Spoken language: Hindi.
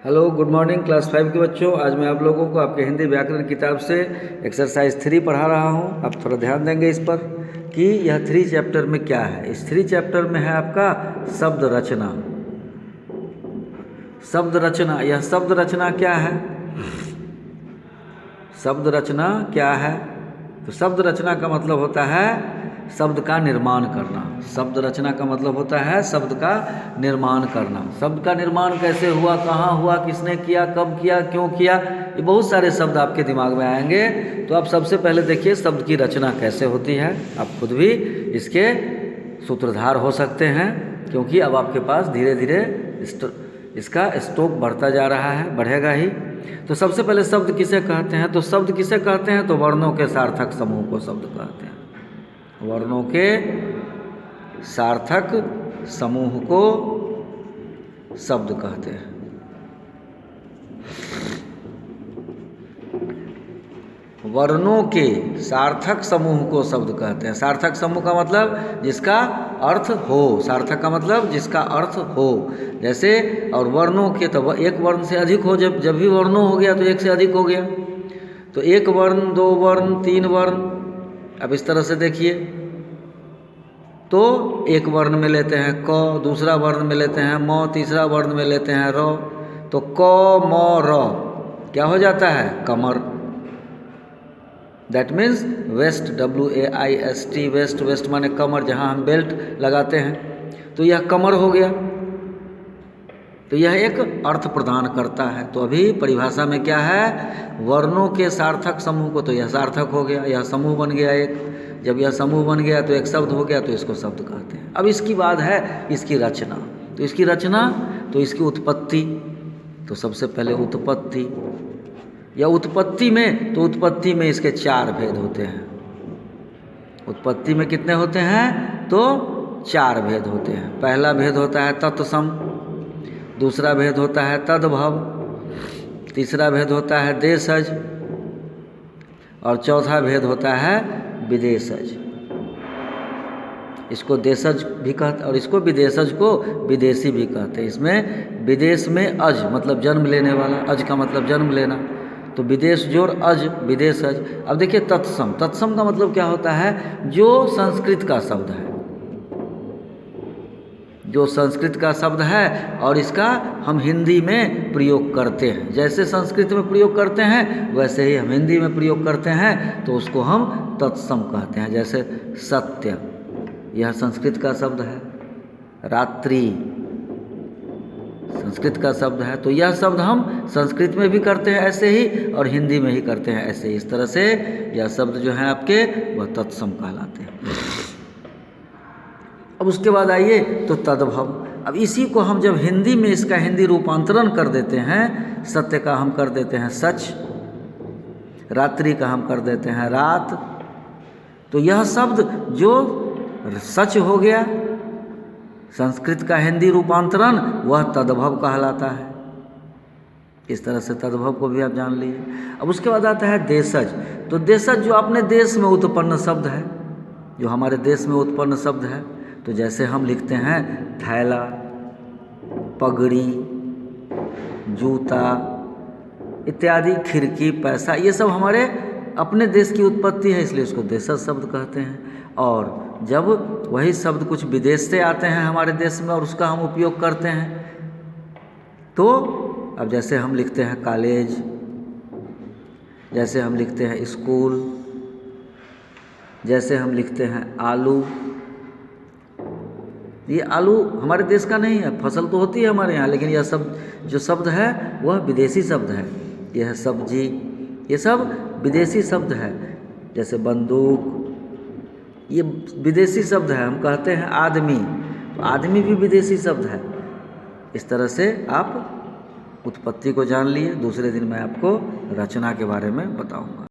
हेलो, गुड मॉर्निंग क्लास 5 के बच्चों। आज मैं आप लोगों को आपके हिंदी व्याकरण किताब से एक्सरसाइज 3 पढ़ा रहा हूँ। आप थोड़ा ध्यान देंगे इस पर कि यह 3 चैप्टर में क्या है। इस 3 चैप्टर में है आपका शब्द रचना। शब्द रचना, यह शब्द रचना क्या है? शब्द रचना क्या है? तो शब्द रचना का मतलब होता है शब्द का निर्माण करना। शब्द रचना का मतलब होता है शब्द का निर्माण करना। शब्द का निर्माण कैसे हुआ, कहाँ हुआ, किसने किया, कब किया, क्यों किया, ये बहुत सारे शब्द आपके दिमाग में आएंगे। तो आप सबसे पहले देखिए शब्द की रचना कैसे होती है। आप खुद भी इसके सूत्रधार हो सकते हैं, क्योंकि अब आपके पास धीरे धीरे इसका स्टॉक बढ़ता जा रहा है, बढ़ेगा ही। तो सबसे पहले शब्द किसे कहते हैं? तो शब्द किसे कहते हैं? तो वर्णों के सार्थक समूह को शब्द कहते हैं। वर्णों के सार्थक समूह को शब्द कहते हैं। वर्णों के सार्थक समूह को शब्द कहते हैं। सार्थक समूह का मतलब जिसका अर्थ हो। सार्थक का मतलब जिसका अर्थ हो। जैसे और वर्णों के तो एक वर्ण से अधिक हो, जब भी वर्णों हो गया तो एक से अधिक हो गया। तो एक वर्ण, दो वर्ण, तीन वर्ण। अब इस तरह से देखिए, तो एक वर्ण में लेते हैं क, दूसरा वर्ण में लेते हैं म, तीसरा वर्ण में लेते हैं र। तो क म र क्या हो जाता है? कमर। That means waist, WAIST, waist. Waist माने कमर, जहाँ हम बेल्ट लगाते हैं। तो यह कमर हो गया। तो यह एक अर्थ प्रदान करता है। तो अभी परिभाषा में क्या है? वर्णों के सार्थक समूह को, तो यह सार्थक हो गया, यह समूह बन गया एक। जब यह समूह बन गया तो एक शब्द हो गया, तो इसको शब्द कहते हैं। अब इसकी बात है इसकी रचना। तो इसकी रचना, तो इसकी उत्पत्ति। तो सबसे पहले उत्पत्ति, या उत्पत्ति में, तो उत्पत्ति में इसके 4 भेद होते हैं। उत्पत्ति में कितने होते हैं? तो 4 भेद होते हैं। पहला भेद होता है तत्सम, दूसरा भेद होता है तद्भव, तीसरा भेद होता है देशज, और चौथा भेद होता है विदेशज। इसको देशज भी कहते और इसको विदेशज को विदेशी भी कहते हैं। इसमें विदेश में अज मतलब जन्म लेने वाला, अज का मतलब जन्म लेना, तो विदेश जोड़ अज, विदेशज। अब देखिए तत्सम। तत्सम का मतलब क्या होता है? जो संस्कृत का शब्द है, जो संस्कृत का शब्द है और इसका हम हिंदी में प्रयोग करते हैं। जैसे संस्कृत में प्रयोग करते हैं वैसे ही हम हिंदी में प्रयोग करते हैं, तो उसको हम तत्सम कहते हैं। जैसे सत्य, यह संस्कृत का शब्द है। रात्रि संस्कृत का शब्द है। तो यह शब्द हम संस्कृत में भी करते हैं ऐसे ही, और हिंदी में ही करते हैं ऐसे ही। इस तरह से यह शब्द जो हैं आपके, वह तत्सम कहलाते हैं। अब उसके बाद आइए तो तद्भव। अब इसी को हम जब हिंदी में इसका हिंदी रूपांतरण कर देते हैं, सत्य का हम कर देते हैं सच, रात्रि का हम कर देते हैं रात, तो यह शब्द जो सच हो गया, संस्कृत का हिंदी रूपांतरण, वह तद्भव कहलाता है। इस तरह से तद्भव को भी आप जान लीजिए। अब उसके बाद आता है देशज। तो देशज जो अपने देश में उत्पन्न शब्द है, जो हमारे देश में उत्पन्न शब्द है। तो जैसे हम लिखते हैं थैला, पगड़ी, जूता इत्यादि, खिड़की, पैसा, ये सब हमारे अपने देश की उत्पत्ति है, इसलिए उसको देशज शब्द कहते हैं। और जब वही शब्द कुछ विदेश से आते हैं हमारे देश में और उसका हम उपयोग करते हैं, तो अब जैसे हम लिखते हैं कॉलेज, जैसे हम लिखते हैं स्कूल, जैसे हम लिखते हैं आलू। ये आलू हमारे देश का नहीं है, फसल तो होती है हमारे यहाँ, लेकिन यह सब जो शब्द है वह विदेशी शब्द है। यह सब्जी, ये सब विदेशी शब्द है। जैसे बंदूक, ये विदेशी शब्द है। हम कहते हैं आदमी, तो आदमी भी विदेशी शब्द है। इस तरह से आप उत्पत्ति को जान लिए। दूसरे दिन मैं आपको रचना के बारे में बताऊंगा।